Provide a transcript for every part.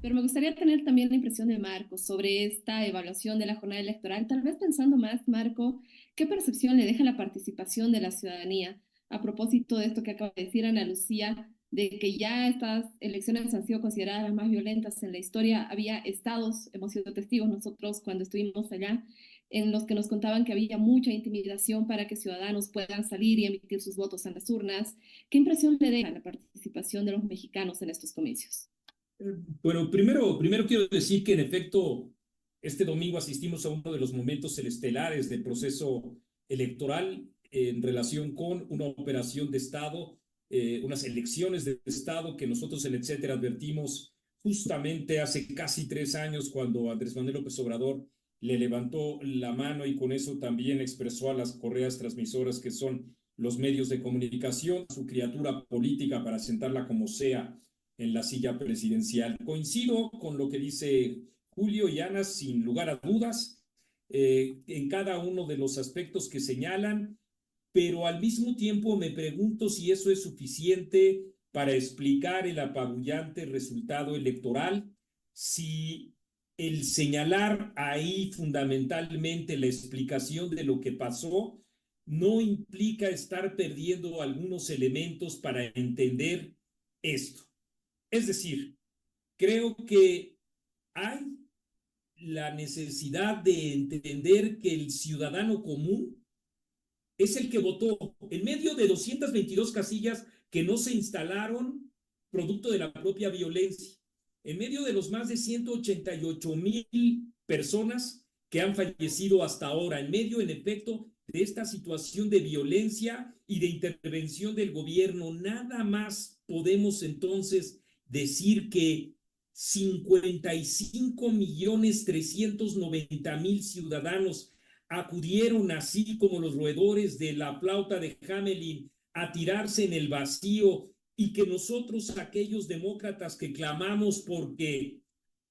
pero me gustaría tener también la impresión de Marco sobre esta evaluación de la jornada electoral, tal vez pensando más, Marco, ¿qué percepción le deja la participación de la ciudadanía? A propósito de esto que acaba de decir Ana Lucía, de que ya estas elecciones han sido consideradas las más violentas en la historia, había estados, hemos sido testigos nosotros cuando estuvimos allá, en los que nos contaban que había mucha intimidación para que ciudadanos puedan salir y emitir sus votos en las urnas. ¿Qué impresión le deja la participación de los mexicanos en estos comicios? Bueno, primero quiero decir que en efecto, este domingo asistimos a uno de los momentos estelares del proceso electoral en relación con una operación de Estado, unas elecciones de Estado que nosotros en Etcétera advertimos justamente hace casi 3 años cuando Andrés Manuel López Obrador le levantó la mano y con eso también expresó a las correas transmisoras que son los medios de comunicación, su criatura política para sentarla como sea en la silla presidencial. Coincido con lo que dice Julio y Ana, sin lugar a dudas, en cada uno de los aspectos que señalan, pero al mismo tiempo me pregunto si eso es suficiente para explicar el apabullante resultado electoral, si el señalar ahí fundamentalmente la explicación de lo que pasó no implica estar perdiendo algunos elementos para entender esto. Es decir, creo que hay la necesidad de entender que el ciudadano común es el que votó en medio de 222 casillas que no se instalaron producto de la propia violencia, en medio de los más de 188,000 personas que han fallecido hasta ahora, en medio, en efecto, de esta situación de violencia y de intervención del gobierno. Nada más podemos entonces decir que 55,390,000 ciudadanos acudieron así como los roedores de la flauta de Hamelin a tirarse en el vacío y que nosotros, aquellos demócratas que clamamos porque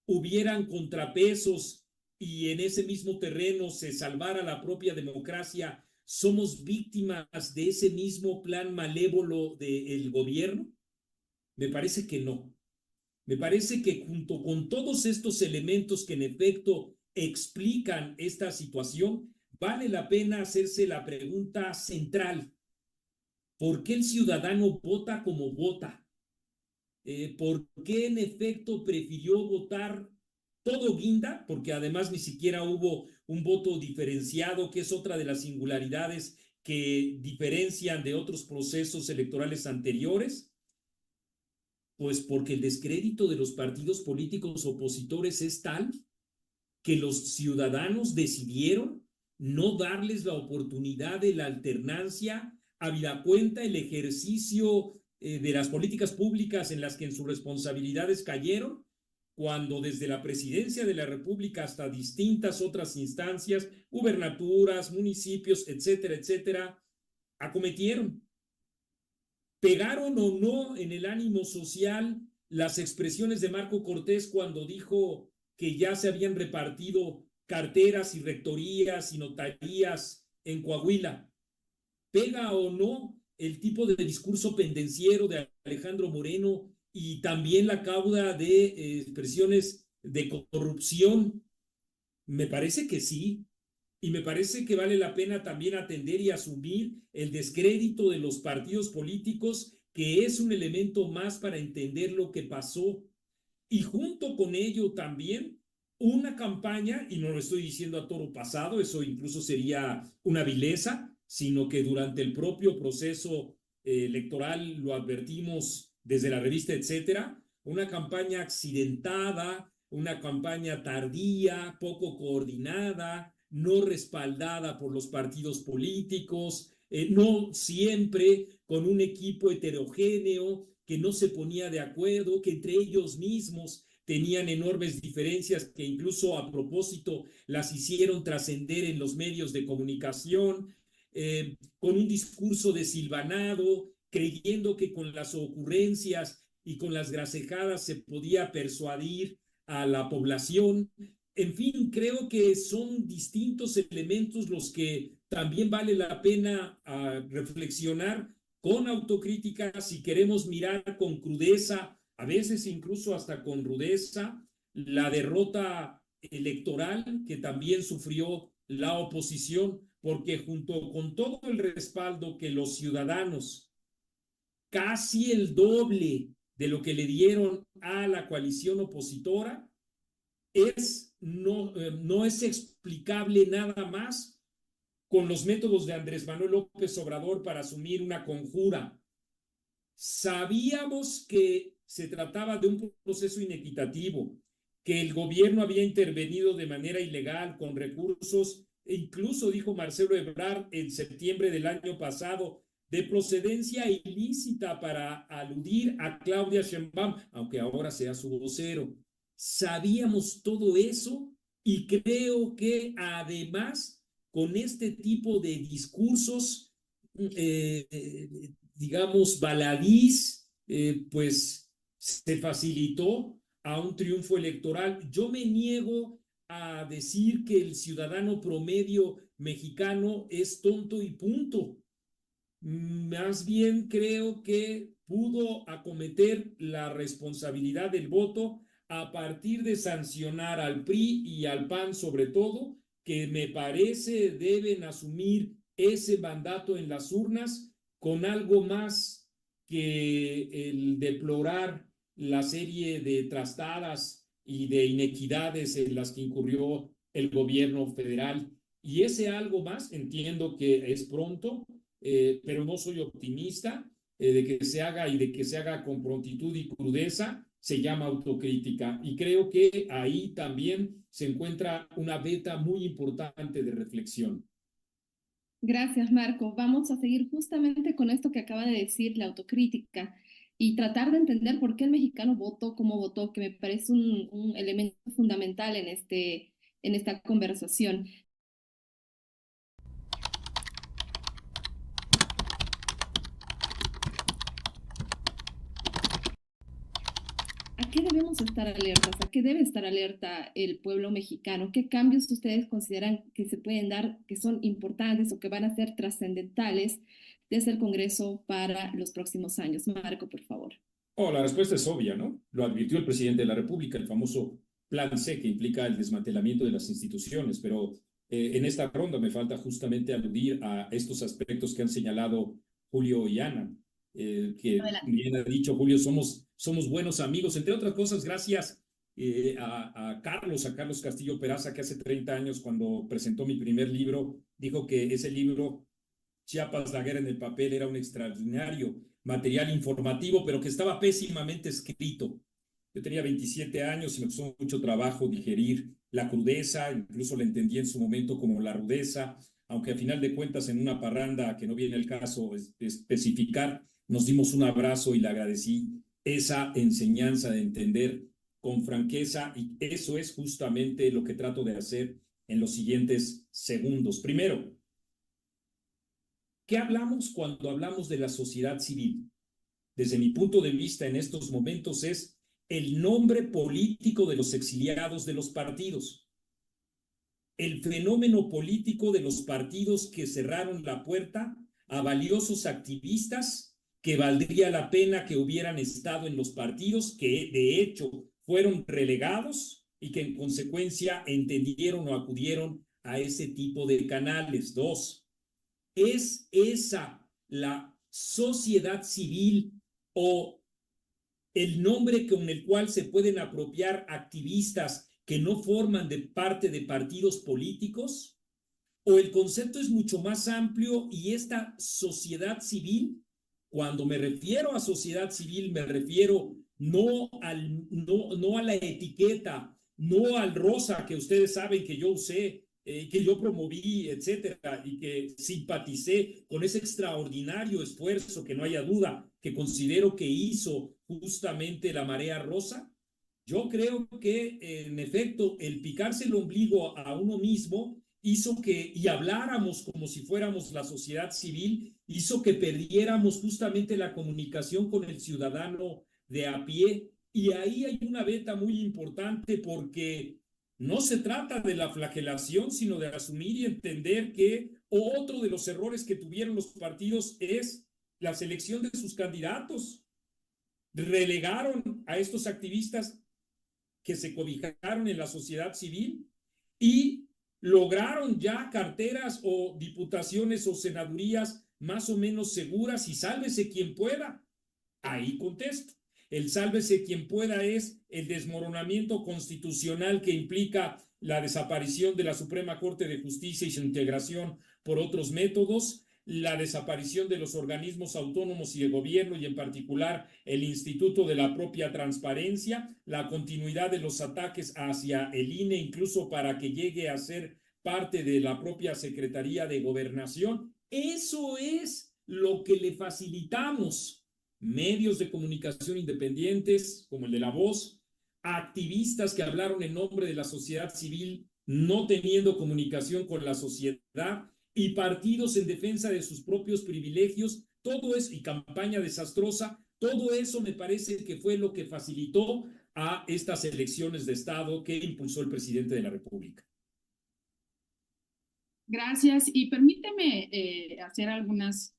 hubieran contrapesos y en ese mismo terreno se salvara la propia democracia, somos víctimas de ese mismo plan malévolo del gobierno? Me parece que no. Me parece que junto con todos estos elementos que en efecto explican esta situación, vale la pena hacerse la pregunta central: ¿por qué el ciudadano vota como vota? ¿Por qué en efecto prefirió votar todo guinda? Porque además ni siquiera hubo un voto diferenciado, que es otra de las singularidades que diferencian de otros procesos electorales anteriores. Pues porque el descrédito de los partidos políticos opositores es tal que los ciudadanos decidieron no darles la oportunidad de la alternancia, habida cuenta el ejercicio de las políticas públicas en las que en sus responsabilidades cayeron, cuando desde la presidencia de la República hasta distintas otras instancias, gubernaturas, municipios, etcétera, etcétera, acometieron. ¿Pegaron o no en el ánimo social las expresiones de Marco Cortés cuando dijo que ya se habían repartido carteras y rectorías y notarías en Coahuila? ¿Pega o no el tipo de discurso pendenciero de Alejandro Moreno y también la cauda de expresiones de corrupción? Me parece que sí. Y me parece que vale la pena también atender y asumir el descrédito de los partidos políticos, que es un elemento más para entender lo que pasó. Y junto con ello también una campaña, y no lo estoy diciendo a toro pasado, eso incluso sería una vileza, sino que durante el propio proceso electoral lo advertimos desde la revista, etcétera, una campaña accidentada, una campaña tardía, poco coordinada, no respaldada por los partidos políticos, no siempre con un equipo heterogéneo que no se ponía de acuerdo, que entre ellos mismos tenían enormes diferencias que incluso a propósito las hicieron trascender en los medios de comunicación, con un discurso desilvanado, creyendo que con las ocurrencias y con las gracejadas se podía persuadir a la población. En fin, creo que son distintos elementos los que también vale la pena reflexionar con autocrítica si queremos mirar con crudeza, a veces incluso hasta con rudeza, la derrota electoral que también sufrió la oposición, porque junto con todo el respaldo que los ciudadanos, casi el doble de lo que le dieron a la coalición opositora, no es explicable nada más con los métodos de Andrés Manuel López Obrador para asumir una conjura. Sabíamos que se trataba de un proceso inequitativo, que el gobierno había intervenido de manera ilegal con recursos, e incluso dijo Marcelo Ebrard en septiembre del año pasado, de procedencia ilícita para aludir a Claudia Sheinbaum, aunque ahora sea su vocero. Sabíamos todo eso y creo que además con este tipo de discursos, digamos, baladís, pues se facilitó a un triunfo electoral. Yo me niego a decir que el ciudadano promedio mexicano es tonto y punto. Más bien creo que pudo acometer la responsabilidad del voto a partir de sancionar al PRI y al PAN sobre todo, que me parece deben asumir ese mandato en las urnas con algo más que el deplorar la serie de trastadas y de inequidades en las que incurrió el gobierno federal. Y ese algo más, entiendo que es pronto, pero no soy optimista de que se haga y de que se haga con prontitud y crudeza, se llama autocrítica. Y creo que ahí también se encuentra una beta muy importante de reflexión. Gracias, Marco. Vamos a seguir justamente con esto que acaba de decir, la autocrítica, y tratar de entender por qué el mexicano votó como votó, que me parece un elemento fundamental en esta conversación. ¿A qué debemos estar alertas? ¿A qué debe estar alerta el pueblo mexicano? ¿Qué cambios ustedes consideran que se pueden dar, que son importantes o que van a ser trascendentales desde el Congreso para los próximos años? Marco, por favor. Oh, la respuesta es obvia, ¿no? Lo advirtió el presidente de la República, el famoso Plan C, que implica el desmantelamiento de las instituciones, pero en esta ronda me falta justamente aludir a estos aspectos que han señalado Julio y Ana, que Adelante. bien ha dicho Julio, somos buenos amigos, entre otras cosas, gracias a Carlos Castillo Peraza, que hace 30 años, cuando presentó mi primer libro, dijo que ese libro, Chiapas, la guerra en el papel, era un extraordinario material informativo, pero que estaba pésimamente escrito. Yo tenía 27 años y me costó mucho trabajo digerir la crudeza, incluso la entendí en su momento como la rudeza, aunque a final de cuentas en una parranda que no viene el caso especificar, nos dimos un abrazo y le agradecí esa enseñanza de entender con franqueza, y eso es justamente lo que trato de hacer en los siguientes segundos. Primero, ¿qué hablamos cuando hablamos de la sociedad civil? Desde mi punto de vista en estos momentos es el nombre político de los exiliados de los partidos, el fenómeno político de los partidos que cerraron la puerta a valiosos activistas que valdría la pena que hubieran estado en los partidos, que de hecho fueron relegados y que en consecuencia entendieron o acudieron a ese tipo de canales. Dos, ¿es esa la sociedad civil o el nombre con el cual se pueden apropiar activistas que no forman de parte de partidos políticos? ¿O el concepto es mucho más amplio y esta sociedad civil, cuando me refiero a sociedad civil, me refiero no a la etiqueta, no al rosa que ustedes saben que yo usé, que yo promoví, etcétera, y que simpaticé con ese extraordinario esfuerzo, que no haya duda, que considero que hizo justamente la Marea Rosa? Yo creo que, en efecto, el picarse el ombligo a uno mismo hizo que, y habláramos como si fuéramos la sociedad civil, hizo que perdiéramos justamente la comunicación con el ciudadano de a pie. Y ahí hay una beta muy importante, porque no se trata de la flagelación, sino de asumir y entender que otro de los errores que tuvieron los partidos es la selección de sus candidatos. Relegaron a estos activistas que se cobijaron en la sociedad civil y lograron ya carteras o diputaciones o senadurías más o menos seguras y sálvese quien pueda. Ahí contesto. El sálvese quien pueda es el desmoronamiento constitucional que implica la desaparición de la Suprema Corte de Justicia y su integración por otros métodos, la desaparición de los organismos autónomos y de gobierno y en particular el Instituto de la propia Transparencia, la continuidad de los ataques hacia el INE, incluso para que llegue a ser parte de la propia Secretaría de Gobernación. Eso es lo que le facilitamos. Medios de comunicación independientes como el de La Voz, activistas que hablaron en nombre de la sociedad civil no teniendo comunicación con la sociedad y partidos en defensa de sus propios privilegios, todo eso y campaña desastrosa, todo eso me parece que fue lo que facilitó a estas elecciones de Estado que impulsó el presidente de la República. Gracias y permíteme hacer algunas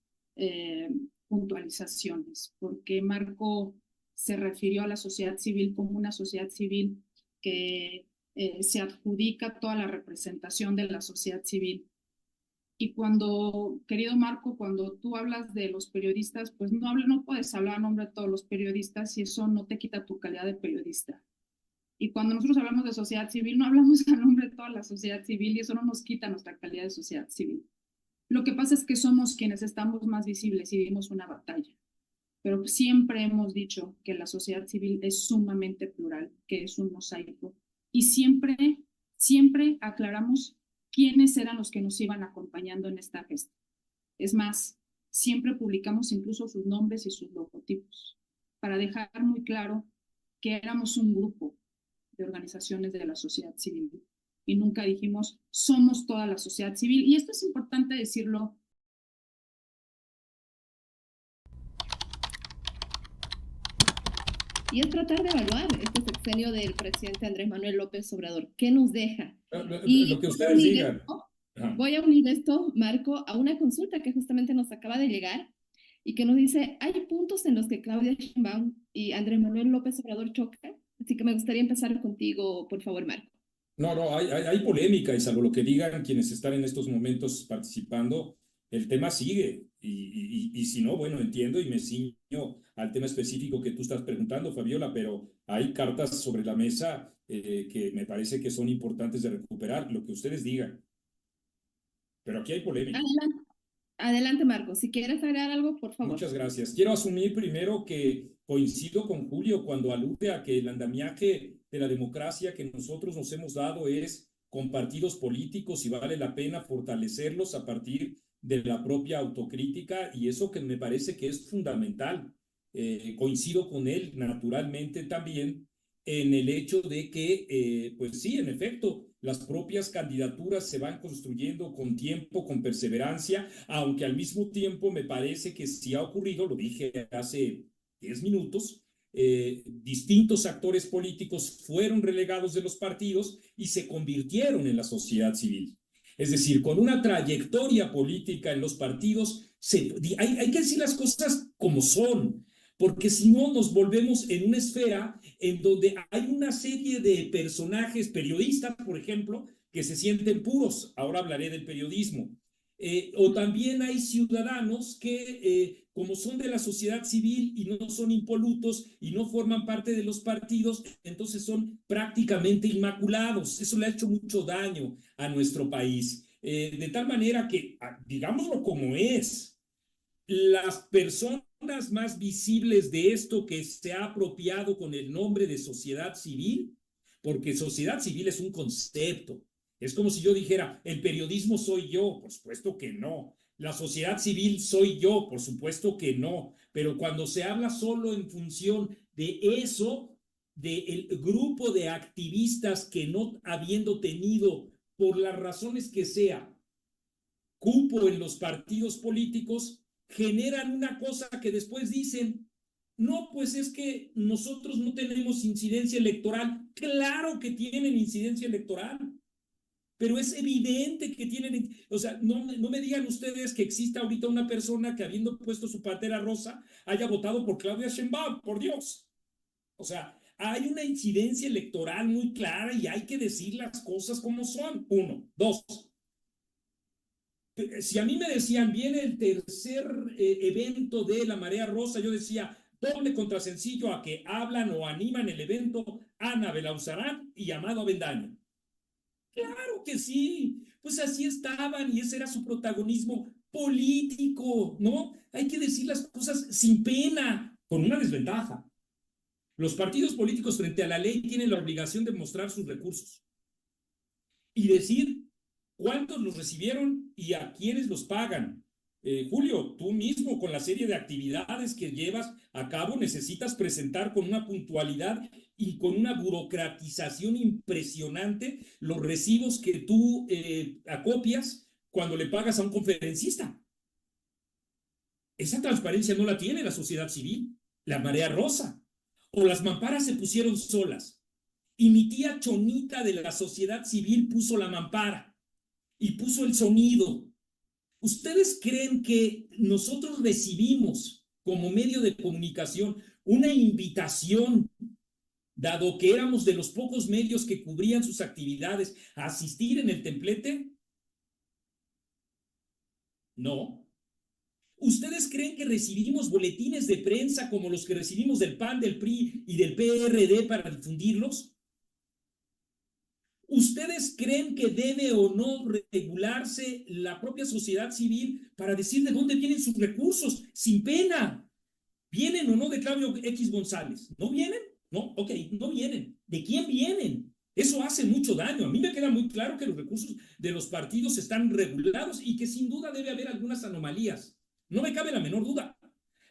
puntualizaciones, porque Marco se refirió a la sociedad civil como una sociedad civil que se adjudica toda la representación de la sociedad civil. Y cuando, querido Marco, cuando tú hablas de los periodistas, pues no puedes hablar a nombre de todos los periodistas y eso no te quita tu calidad de periodista. Y cuando nosotros hablamos de sociedad civil, no hablamos a nombre de toda la sociedad civil y eso no nos quita nuestra calidad de sociedad civil. Lo que pasa es que somos quienes estamos más visibles y vivimos una batalla. Pero siempre hemos dicho que la sociedad civil es sumamente plural, que es un mosaico. Y siempre aclaramos quiénes eran los que nos iban acompañando en esta gesta. Es más, siempre publicamos incluso sus nombres y sus logotipos para dejar muy claro que éramos un grupo de organizaciones de la sociedad civil y nunca dijimos somos toda la sociedad civil. Y esto es importante decirlo. Y es tratar de evaluar este sexenio del presidente Andrés Manuel López Obrador. ¿Qué nos deja? Lo que ustedes digan. Voy a unir esto, Marco, a una consulta que justamente nos acaba de llegar y que nos dice, hay puntos en los que Claudia Sheinbaum y Andrés Manuel López Obrador chocan. Así que me gustaría empezar contigo, por favor, Marco. No, hay polémica y salvo lo que digan quienes están en estos momentos participando, el tema sigue. Y si no, bueno, entiendo y me ciño al tema específico que tú estás preguntando, Fabiola, pero hay cartas sobre la mesa que me parece que son importantes de recuperar, lo que ustedes digan. Pero aquí hay polémica. Adelante, Marco. Si quieres agregar algo, por favor. Muchas gracias. Quiero asumir primero que coincido con Julio cuando alude a que el andamiaje de la democracia que nosotros nos hemos dado es con partidos políticos y vale la pena fortalecerlos a partir de la propia autocrítica y eso que me parece que es fundamental. Coincido con él naturalmente también en el hecho de que, pues sí, en efecto, las propias candidaturas se van construyendo con tiempo, con perseverancia, aunque al mismo tiempo me parece que sí ha ocurrido, lo dije hace 10 minutos, distintos actores políticos fueron relegados de los partidos y se convirtieron en la sociedad civil. Es decir, con una trayectoria política en los partidos, hay que decir las cosas como son, porque si no nos volvemos en una esfera en donde hay una serie de personajes, periodistas, por ejemplo, que se sienten puros. Ahora hablaré del periodismo. O también hay ciudadanos que, como son de la sociedad civil y no son impolutos y no forman parte de los partidos, entonces son prácticamente inmaculados. Eso le ha hecho mucho daño a nuestro país. De tal manera que, digámoslo como es, las personas más visibles de esto que se ha apropiado con el nombre de sociedad civil, porque sociedad civil es un concepto. Es como si yo dijera, el periodismo soy yo, por supuesto que no. La sociedad civil soy yo, por supuesto que no. Pero cuando se habla solo en función de eso, del grupo de activistas que no habiendo tenido, por las razones que sea, cupo en los partidos políticos, generan una cosa que después dicen, no, pues es que nosotros no tenemos incidencia electoral. Claro que tienen incidencia electoral, pero es evidente que tienen, o sea, no me digan ustedes que exista ahorita una persona que habiendo puesto su pantera rosa haya votado por Claudia Sheinbaum, por Dios. O sea, hay una incidencia electoral muy clara y hay que decir las cosas como son. Uno. Dos. Si a mí me decían, viene el tercer evento de la Marea Rosa, yo decía, doble contra sencillo a que hablan o animan el evento Ana Belauzarán y Amado Avendaño. Claro que sí, pues así estaban y ese era su protagonismo político, ¿no? Hay que decir las cosas sin pena, con una desventaja. Los partidos políticos frente a la ley tienen la obligación de mostrar sus recursos y decir cuántos los recibieron y a quiénes los pagan. Julio, tú mismo con la serie de actividades que llevas a cabo necesitas presentar con una puntualidad y con una burocratización impresionante los recibos que tú acopias cuando le pagas a un conferencista. Esa transparencia no la tiene la sociedad civil, la Marea Rosa, o las mamparas se pusieron solas. Y mi tía Chonita de la sociedad civil puso la mampara y puso el sonido. ¿Ustedes creen que nosotros recibimos como medio de comunicación una invitación, dado que éramos de los pocos medios que cubrían sus actividades, a asistir en el templete? No. ¿Ustedes creen que recibimos boletines de prensa como los que recibimos del PAN, del PRI y del PRD para difundirlos? ¿Ustedes creen que debe o no regularse la propia sociedad civil para decir de dónde vienen sus recursos, sin pena? ¿Vienen o no de Claudio X González? ¿No vienen? No, ok, no vienen. ¿De quién vienen? Eso hace mucho daño. A mí me queda muy claro que los recursos de los partidos están regulados y que sin duda debe haber algunas anomalías. No me cabe la menor duda.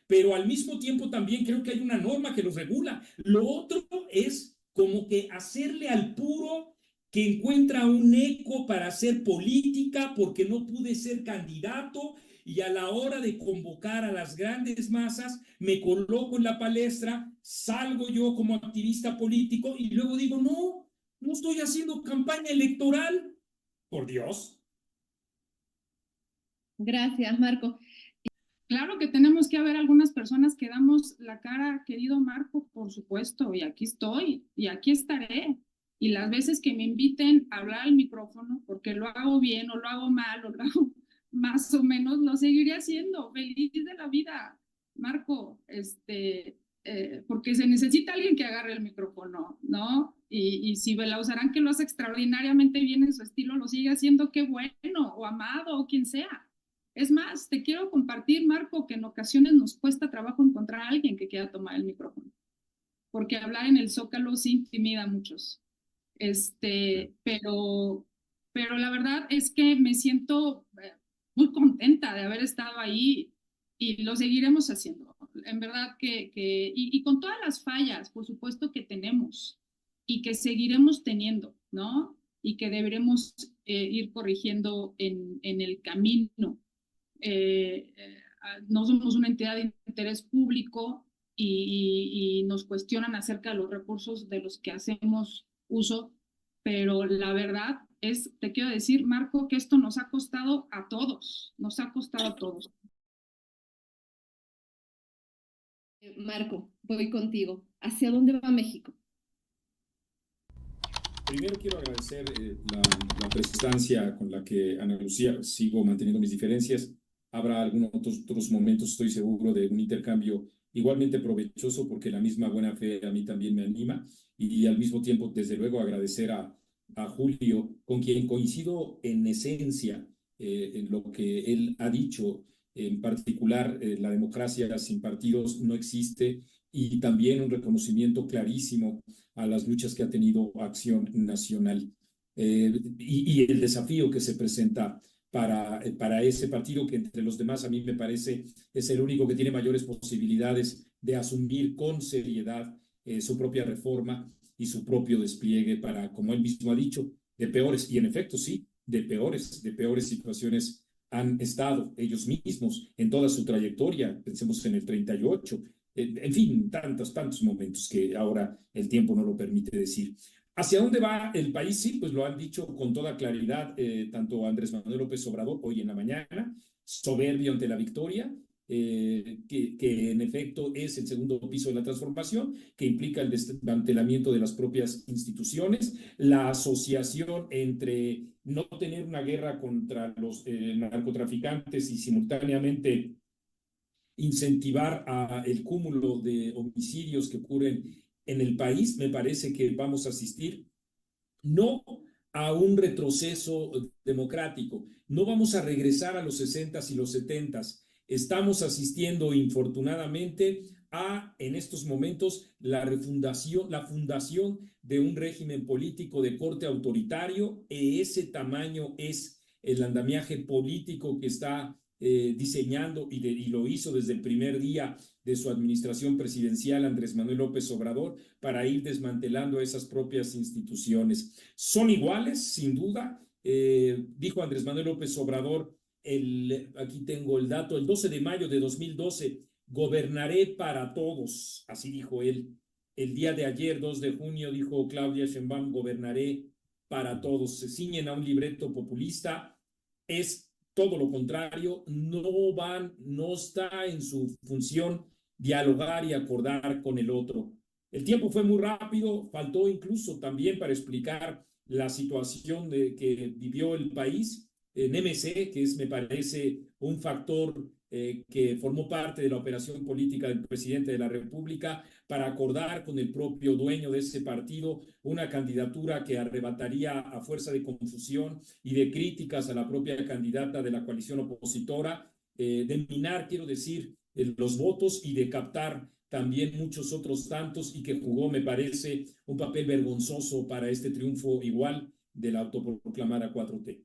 Pero al mismo tiempo también creo que hay una norma que los regula. Lo otro es como que hacerle al puro que encuentra un eco para hacer política porque no pude ser candidato y a la hora de convocar a las grandes masas me coloco en la palestra, salgo yo como activista político y luego digo, no, no estoy haciendo campaña electoral. Por Dios. Gracias, Marco. Claro que tenemos que haber algunas personas que damos la cara, querido Marco, por supuesto, y aquí estoy, y aquí estaré. Y las veces que me inviten a hablar al micrófono, porque lo hago bien o lo hago mal o lo hago más o menos, lo seguiré haciendo, feliz de la vida, Marco, porque se necesita alguien que agarre el micrófono, ¿no? Y si Belauzarán, que lo hace extraordinariamente bien en su estilo, lo sigue haciendo, qué bueno, o Amado, o quien sea. Es más, te quiero compartir, Marco, que en ocasiones nos cuesta trabajo encontrar a alguien que quiera tomar el micrófono, porque hablar en el Zócalo sí intimida a muchos. Pero la verdad es que me siento muy contenta de haber estado ahí y lo seguiremos haciendo. En verdad y con todas las fallas, por supuesto que tenemos y que seguiremos teniendo, ¿no? Y que deberemos ir corrigiendo en el camino. No somos una entidad de interés público y nos cuestionan acerca de los recursos de los que hacemos uso, pero la verdad es, te quiero decir, Marco, que esto nos ha costado a todos, nos ha costado a todos. Marco, voy contigo. ¿Hacia dónde va México? Primero quiero agradecer la prestancia con la que Ana Lucía, sigo manteniendo mis diferencias. Habrá algunos otros momentos, estoy seguro, de un intercambio igualmente provechoso porque la misma buena fe a mí también me anima y al mismo tiempo, desde luego, agradecer a Julio, con quien coincido en esencia en lo que él ha dicho, en particular la democracia sin partidos no existe y también un reconocimiento clarísimo a las luchas que ha tenido Acción Nacional y el desafío que se presenta para ese partido que entre los demás a mí me parece es el único que tiene mayores posibilidades de asumir con seriedad su propia reforma y su propio despliegue para, como él mismo ha dicho, de peores, y en efecto sí, de peores situaciones han estado ellos mismos en toda su trayectoria, pensemos en el 38, en fin, tantos momentos que ahora el tiempo no lo permite decir. ¿Hacia dónde va el país? Sí, pues lo han dicho con toda claridad tanto Andrés Manuel López Obrador hoy en la mañana, soberbio ante la victoria, que en efecto es el segundo piso de la transformación, que implica el desmantelamiento de las propias instituciones, la asociación entre no tener una guerra contra los narcotraficantes y simultáneamente incentivar el cúmulo de homicidios que ocurren en el país. Me parece que vamos a asistir no a un retroceso democrático, no vamos a regresar a los 60s y los 70s. Estamos asistiendo infortunadamente en estos momentos, la fundación de un régimen político de corte autoritario. Ese tamaño es el andamiaje político que está diseñando y lo hizo desde el primer día de su administración presidencial Andrés Manuel López Obrador, para ir desmantelando esas propias instituciones. Son iguales, sin duda. Dijo Andrés Manuel López Obrador, aquí tengo el dato, el 12 de mayo de 2012, gobernaré para todos, así dijo él. El día de ayer, 2 de junio, dijo Claudia Sheinbaum, gobernaré para todos. Se ciñen a un libreto populista, es todo lo contrario, no está en su función dialogar y acordar con el otro. El tiempo fue muy rápido, faltó incluso también para explicar la situación que vivió el país en MC, que me parece, un factor que formó parte de la operación política del presidente de la República para acordar con el propio dueño de ese partido una candidatura que arrebataría a fuerza de confusión y de críticas a la propia candidata de la coalición opositora, de minar, quiero decir, los votos y de captar también muchos otros tantos, y que jugó, me parece, un papel vergonzoso para este triunfo igual de la autoproclamada 4T.